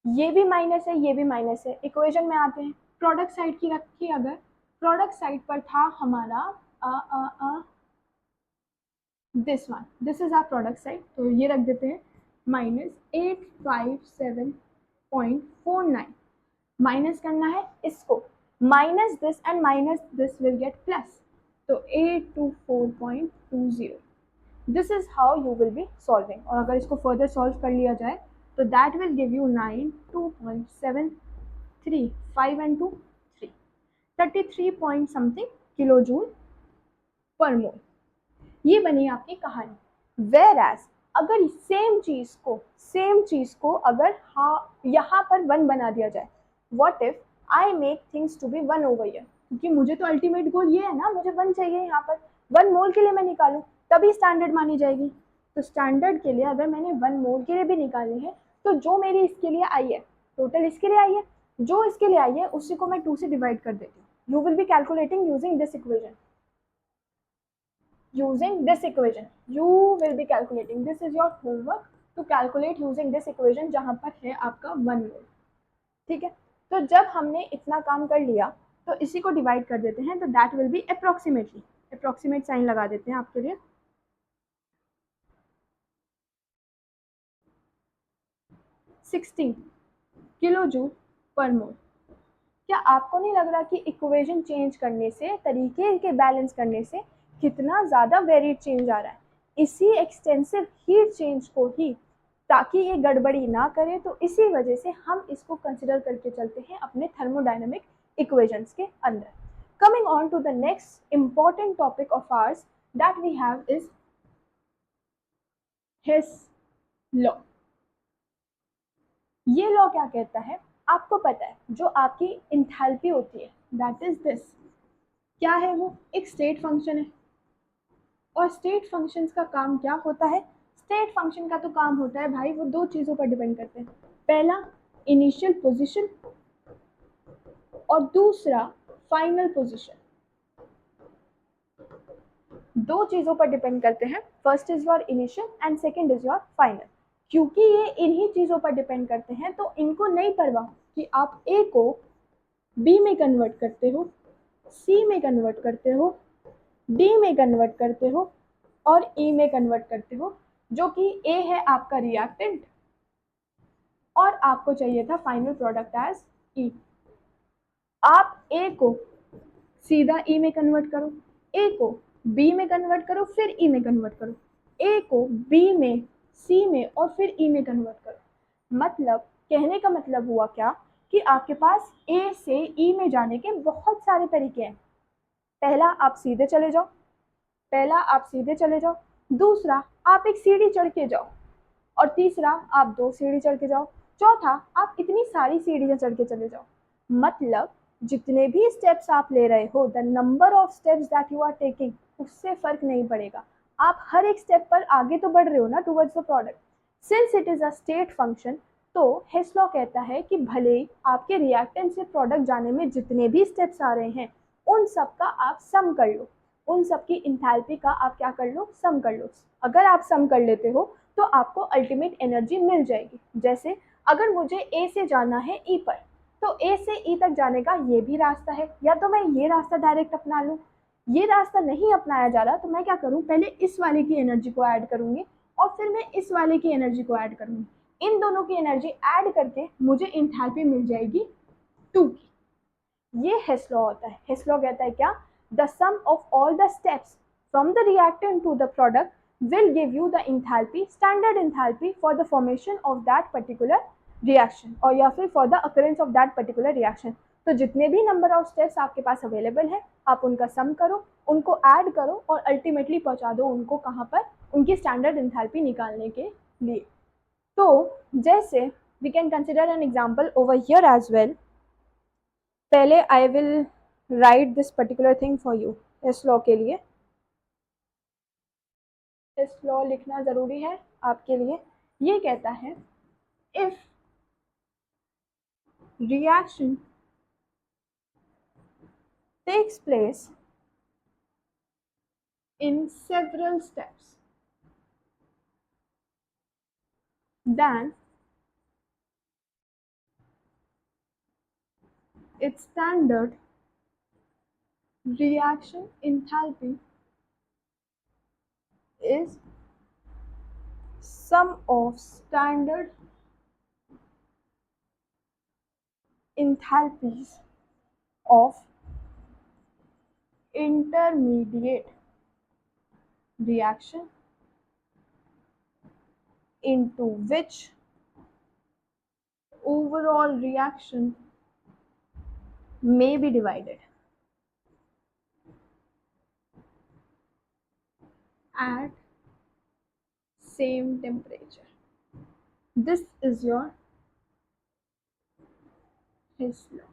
Speaker 1: ये भी माइनस है, ये भी माइनस है. इक्वेशन में आते हैं, प्रोडक्ट साइड की रखी, अगर प्रोडक्ट साइड पर था हमारा this one, this is our product side, तो ये रख देते हैं -857.49. माइनस करना है इसको, minus this and minus this will get plus, तो 824.20. This is how you will be solving. और अगर इसको फर्दर सॉल्व कर लिया जाए तो that will give you 92.73, 5 and 2 3, 33 point समथिंग किलो जूल पर मोल. ये बनी आपकी कहानी. वेयर एज अगर सेम चीज को अगर यहाँ पर 1 बना दिया जाए, what if I make things to be 1 over here, क्योंकि मुझे तो अल्टीमेट गोल ये है ना, मुझे 1 चाहिए यहाँ पर, 1 मोल के लिए मैं निकालूं तभी स्टैंडर्ड मानी जाएगी. तो स्टैंडर्ड के लिए अगर मैंने 1 मोल के लिए भी निकालनी है तो जो मेरी इसके लिए आई है, टोटल इसके लिए आई है, जो इसके लिए आई है उसी को मैं 2 से डिवाइड कर देती हूँ. You will B calculating using this equation. Using this equation you will be calculating, this is your homework to calculate using this equation जहाँ पर है आपका 1 मोल. ठीक है, तो जब हमने इतना काम कर लिया तो इसी को डिवाइड कर देते हैं, तो that will be approximately, approximate sign लगा देते हैं आपके लिए, 16 किलो जूल पर मोल. क्या आपको नहीं लग रहा कि इक्वेशन चेंज करने से, तरीके के बैलेंस करने से कितना ज़्यादा वेरिड चेंज आ रहा है? इसी एक्सटेंसिव हीट चेंज को ही, ताकि ये गड़बड़ी ना करे, तो इसी वजह से हम इसको कंसिडर करके चलते हैं अपने थर्मोडायनेमिक इक्वेशंस के अंदर. Coming on to the next important topic of ours that we have is Hess law. ये लॉ क्या कहता है आपको पता है? जो आपकी इंथैल्पी होती है दैट इज दिस, क्या है वो? एक स्टेट फंक्शन है. और स्टेट फंक्शंस का काम क्या होता है? स्टेट फंक्शन का तो काम होता है भाई, वो 2 चीज़ों पर डिपेंड करते हैं. पहला इनिशियल पोजीशन और दूसरा फाइनल पोजीशन. 2 चीज़ों पर डिपेंड करते हैं. First is your initial and second is your final. क्योंकि ये इन्हीं चीज़ों पर डिपेंड करते हैं तो इनको नहीं परवाह कि आप ए को बी में कन्वर्ट करते हो, सी में कन्वर्ट करते हो, डी में कन्वर्ट करते हो और ई में कन्वर्ट करते हो. जो कि ए है आपका रिएक्टेंट, और आपको चाहिए था फाइनल प्रोडक्ट एज ई। आप ए को सीधा ई में कन्वर्ट करो, ए को बी में कन्वर्ट करो, फिर ई में कन्वर्ट करो, ए को बी में, सी में और फिर ई में कन्वर्ट करो। मतलब कहने का मतलब हुआ क्या कि आपके पास ए से ई में जाने के बहुत सारे तरीके हैं। पहला आप सीधे चले जाओ, दूसरा आप एक सीढ़ी चढ़ के जाओ, और तीसरा आप 2 सीढ़ी चढ़ के जाओ, चौथा आप इतनी सारी सीढ़ियां चढ़ के चले जाओ। मतलब जितने भी स्टेप्स आप ले रहे हो, the number of steps that you are taking, उससे फर्क नहीं पड़ेगा। आप हर एक स्टेप पर आगे तो बढ़ रहे हो ना towards the product. Since it is a state function, तो हेस लॉ कहता है कि भले ही आपके रिएक्टेंट से प्रोडक्ट जाने में जितने भी स्टेप्स आ रहे हैं, उन सब का आप सम कर लो, उन सब की इंथैल्पी का आप क्या कर लो, सम कर लो। अगर आप सम कर लेते हो तो आपको अल्टीमेट एनर्जी मिल जाएगी। जैसे अगर मुझे ए से जाना है ई पर, तो ए से ई तक जाने का ये भी रास्ता है, या तो मैं ये रास्ता डायरेक्ट अपना लूँ, ये रास्ता नहीं अपनाया जा रहा तो मैं क्या करूँ, पहले इस वाले की एनर्जी को ऐड करूँगी और फिर मैं इस वाले की एनर्जी को ऐड करूँगी। इन दोनों की एनर्जी ऐड करके मुझे इंथैल्पी मिल जाएगी 2 की। ये हेस लॉ होता है। हेस लॉ कहता है क्या, the sum of all the steps from the reactant to the product will give you the enthalpy, standard enthalpy for the formation of that particular reaction, और या फिर for the occurrence of that particular reaction। तो जितने भी नंबर ऑफ स्टेप्स आपके पास अवेलेबल है, आप उनका सम करो, उनको ऐड करो और अल्टीमेटली पहुंचा दो उनको कहाँ पर, उनकी स्टैंडर्ड एंथैल्पी निकालने के लिए। तो जैसे we can consider an example over here as well. पहले I will write this particular thing for you. इस लॉ के लिए इस लॉ लिखना ज़रूरी है आपके लिए। ये कहता है, if reaction takes place in several steps, then its standard reaction enthalpy is sum of standard enthalpies of intermediate reaction into which overall reaction may be divided at same temperature. This is your Hess law.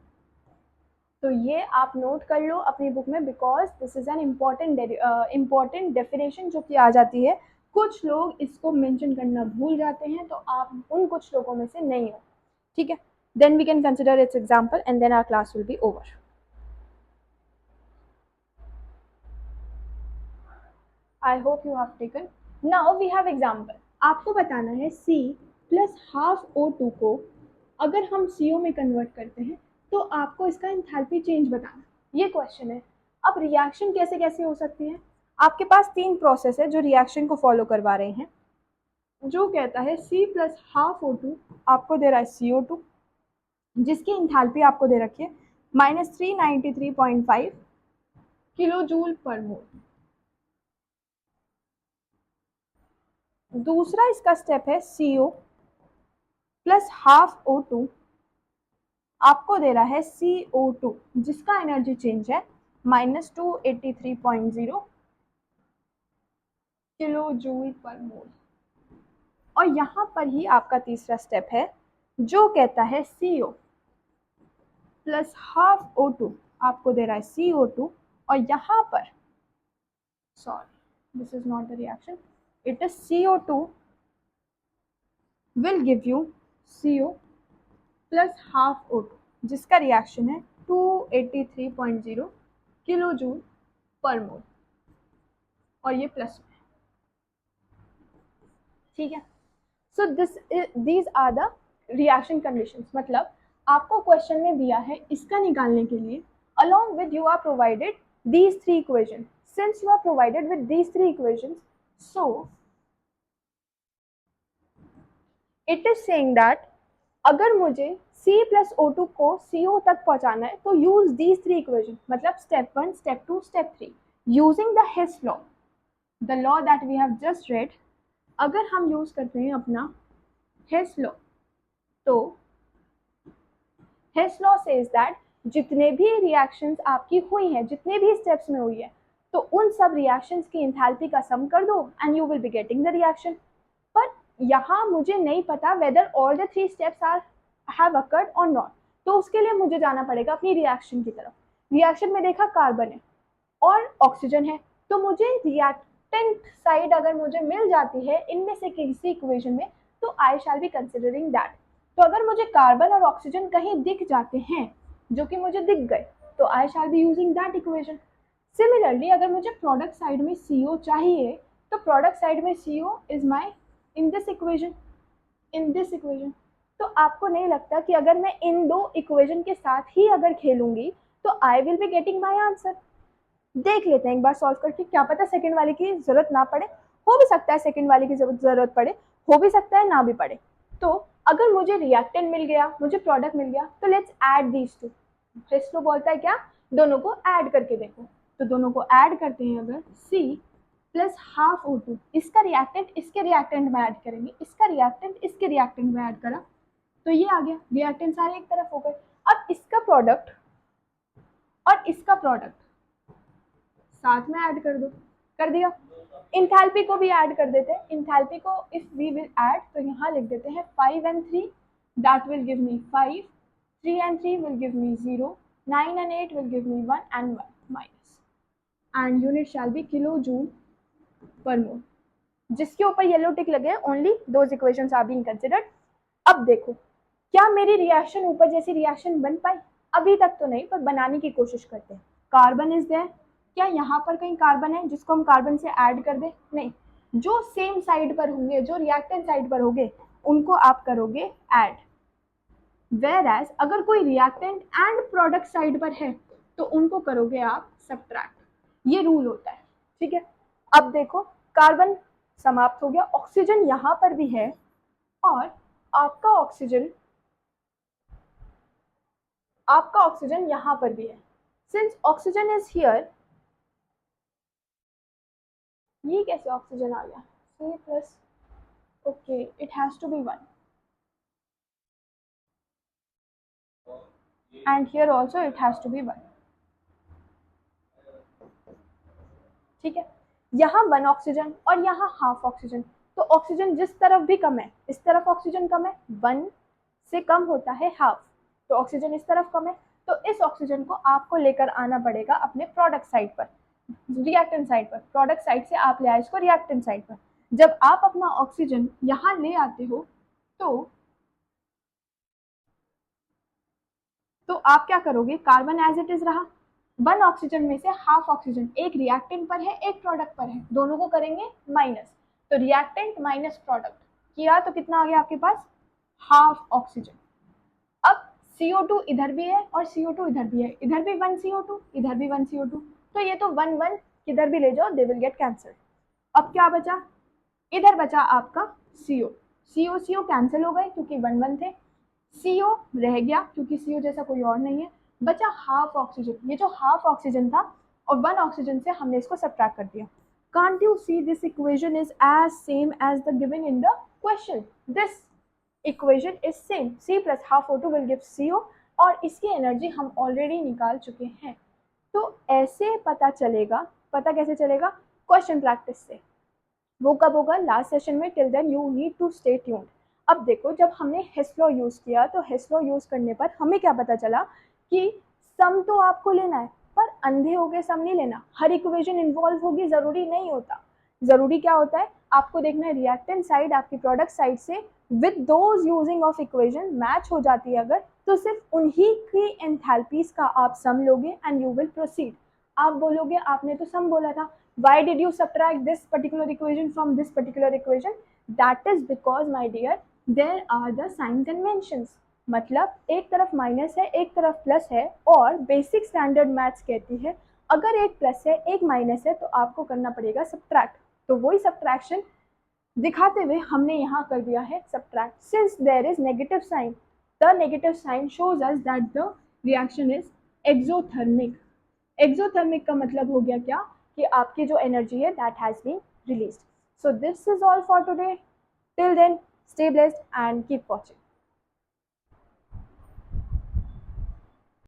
Speaker 1: तो ये आप नोट कर लो अपनी बुक में, because this is an important definition जो कि आ जाती है। कुछ लोग इसको मेंशन करना भूल जाते हैं, तो आप उन कुछ लोगों में से नहीं हो, ठीक है। Then we can consider its example and then our class will be over. I hope you have taken. Now we have example. आपको बताना है C प्लस हाफ O2 को अगर हम CO में कन्वर्ट करते हैं तो आपको इसका इंथैल्पी चेंज बताना, ये क्वेश्चन है। अब रिएक्शन कैसे कैसे हो सकती है, आपके पास 3 प्रोसेस है जो रिएक्शन को फॉलो करवा रहे हैं। जो कहता है C प्लस हाफ O2 आपको दे रहा है CO2, जिसकी इंथैल्पी आपको दे रखी है -393.5 किलो जूल पर मोल। दूसरा इसका स्टेप है CO प्लस हाफ O2 आपको दे रहा है CO2, जिसका एनर्जी चेंज है -283.0 किलो जूल पर मोल। और यहाँ पर ही आपका तीसरा स्टेप है जो कहता है CO प्लस हाफ O2 आपको दे रहा है CO2, और यहाँ पर sorry this is not the reaction, it is CO2 will give you CO plus half O2, जिसका रिएक्शन है 283.0 किलो जूल पर मोल, और ये प्लस में, ठीक है। So these are the reaction conditions. मतलब आपको क्वेश्चन में दिया है इसका निकालने के लिए, along with you are provided these 3 equations. Since you are provided with these 3 equations, so it is saying that अगर मुझे C प्लस O2 को CO तक पहुंचाना है तो यूज दीज थ्री इक्वेशन, मतलब step 1, step 2, step 3 using the Hess law, the law that we have just read. अगर हम यूज करते हैं अपना हिस लॉ, तो हिस लॉ सेज दैट जितने भी रिएक्शंस आपकी हुई हैं, जितने भी स्टेप्स में हुई है, तो उन सब रिएक्शंस की एंथैल्पी का सम कर दो and you will be getting the reaction. पर यहाँ मुझे नहीं पता whether all the three steps are have occurred और नॉट, तो उसके लिए मुझे जाना पड़ेगा अपनी रिएक्शन की तरफ। रिएक्शन में देखा कार्बन है और ऑक्सीजन है, तो मुझे रिएक्टेंट साइड अगर मुझे मिल जाती है इनमें से किसी इक्वेशन में, तो I shall be considering that. तो अगर मुझे कार्बन और ऑक्सीजन कहीं दिख जाते हैं, जो कि मुझे दिख गए, तो I shall be using that equation. Similarly अगर मुझे प्रोडक्ट साइड में CO चाहिए, तो प्रोडक्ट साइड में CO is my in this equation, in this equation. तो आपको नहीं लगता कि अगर मैं इन दो इक्वेशन के साथ ही अगर खेलूंगी तो I will be getting my answer? देख लेते हैं एक बार सॉल्व करके, क्या पता सेकंड वाले की जरूरत ना पड़े, हो भी सकता है सेकंड वाले की जरूरत पड़े, हो भी सकता है ना भी पड़े। तो अगर मुझे रिएक्टेंट मिल गया, मुझे प्रोडक्ट मिल गया, तो लेट्स ऐड दीज टू। हिस्लो बोलता है क्या, दोनों को ऐड करके देखो। तो दोनों को ऐड करते हैं, अगर C प्लस हाफ O2, इसका रिएक्टेंट इसके रिएक्टेंट में ऐड करेंगे, इसका रिएक्टेंट इसके रिएक्टेंट में ऐड करा, तो ये आ गया, रिएक्टेंट सारे एक तरफ हो गए। अब इसका प्रोडक्ट और इसका प्रोडक्ट साथ में ऐड कर दो, कर दिया। इंथैल्पी को भी ऐड कर देते हैं, इंथैल्पी को इफ वी विल ऐड, तो यहाँ लिख देते हैं 5 and 3 that will give me 5, 3 and 3 will give me 0, 9 and 8 will give me 1 and 1 minus, and unit shall be kilojoule per mole। जिसके ऊपर येलो टिक लगे only those equations are being considered. अब देखो क्या मेरी रिएक्शन ऊपर जैसी रिएक्शन बन पाई? अभी तक तो नहीं, पर बनाने की कोशिश करते हैं। कार्बन इज देयर, क्या यहाँ पर कहीं कार्बन है जिसको हम कार्बन से ऐड कर दें? नहीं, जो सेम साइड पर होंगे, जो रिएक्टेंट साइड पर होंगे, उनको आप करोगे ऐड। वेयर एज अगर कोई रिएक्टेंट एंड प्रोडक्ट साइड पर है, तो उनको करोगे आप सब्ट्रैक्ट। ये रूल होता है, ठीक है। अब देखो कार्बन समाप्त हो गया, ऑक्सीजन यहाँ पर भी है, और आपका ऑक्सीजन यहाँ पर भी है। सिंस ऑक्सीजन इज हियर, ये कैसे ऑक्सीजन आ गया? C plus, okay, it has to be 1 and here also it has to be 1, ठीक है। यहाँ 1 ऑक्सीजन और यहाँ हाफ ऑक्सीजन, तो ऑक्सीजन जिस तरफ भी कम है, इस तरफ ऑक्सीजन कम है, 1 से कम होता है हाफ, तो ऑक्सीजन इस तरफ कम है, तो इस ऑक्सीजन को आपको लेकर आना पड़ेगा अपने प्रोडक्ट साइड पर, रिएक्टेंट साइड पर। प्रोडक्ट साइड से आप ले आए इसको रिएक्टेंट साइड पर। जब आप अपना ऑक्सीजन यहाँ ले आते हो, तो आप क्या करोगे, कार्बन एज इट इज रहा, 1 ऑक्सीजन में से हाफ ऑक्सीजन एक रिएक्टेंट पर है, एक प्रोडक्ट पर है, दोनों को करेंगे माइनस, तो रिएक्टेंट माइनस प्रोडक्ट किया तो कितना आ गया आपके पास, हाफ ऑक्सीजन। अब CO2 इधर भी है और CO2 इधर भी है, इधर भी 1 CO2, इधर भी 1 CO2, तो ये तो 1 1 किधर भी ले जाओ, दे विल गेट कैंसल्ड। अब क्या बचा, इधर बचा आपका CO, CO कैंसिल हो गए क्योंकि 1 1 थे, CO रह गया क्योंकि CO जैसा कोई और नहीं है, बचा हाफ ऑक्सीजन। ये जो हाफ ऑक्सीजन था और 1 ऑक्सीजन से हमने इसको सब्ट्रैक्ट कर दिया। Can't you see this equation is as same as the given in the question? This equation is same. C plus half O2 will give CO, और इसकी एनर्जी हम ऑलरेडी निकाल चुके हैं। तो ऐसे पता चलेगा, पता कैसे चलेगा, क्वेश्चन प्रैक्टिस से। वो कब होगा, लास्ट सेशन में। Till then you need to stay tuned. अब देखो जब हमने हिस लॉ यूज़ किया, तो हिस लॉ यूज़ करने पर हमें क्या पता चला कि सम तो आपको लेना है, पर अंधे हो गए सम नहीं लेना। हर इक्वेशन इन्वॉल्व होगी ज़रूरी नहीं होता। ज़रूरी क्या होता है, आपको देखना है रिएक्टेंट साइड आपकी प्रोडक्ट साइड से with those using of equation match हो जाती है अगर, तो सिर्फ उन्हीं की एंथैल्पीज का आप सम लोगे एंड यू विल प्रोसीड। आप बोलोगे आपने तो सम बोला था, why did you subtract this particular equation from this particular equation? That is because my dear there are the sign conventions। मतलब एक तरफ माइनस है एक तरफ प्लस है, और बेसिक स्टैंडर्ड मैथ्स कहती है अगर एक प्लस है एक माइनस है तो आपको करना पड़ेगा सब्ट्रैक्ट। तो वही सब्ट्रैक्शन दिखाते हुए हमने यहाँ कर दिया है subtract. Since there is negative sign, the negative sign shows us that the reaction is exothermic. Exothermic का मतलब हो गया क्या कि आपकी जो एनर्जी है that has been released. So this is all for today. Till then, stay blessed and keep watching.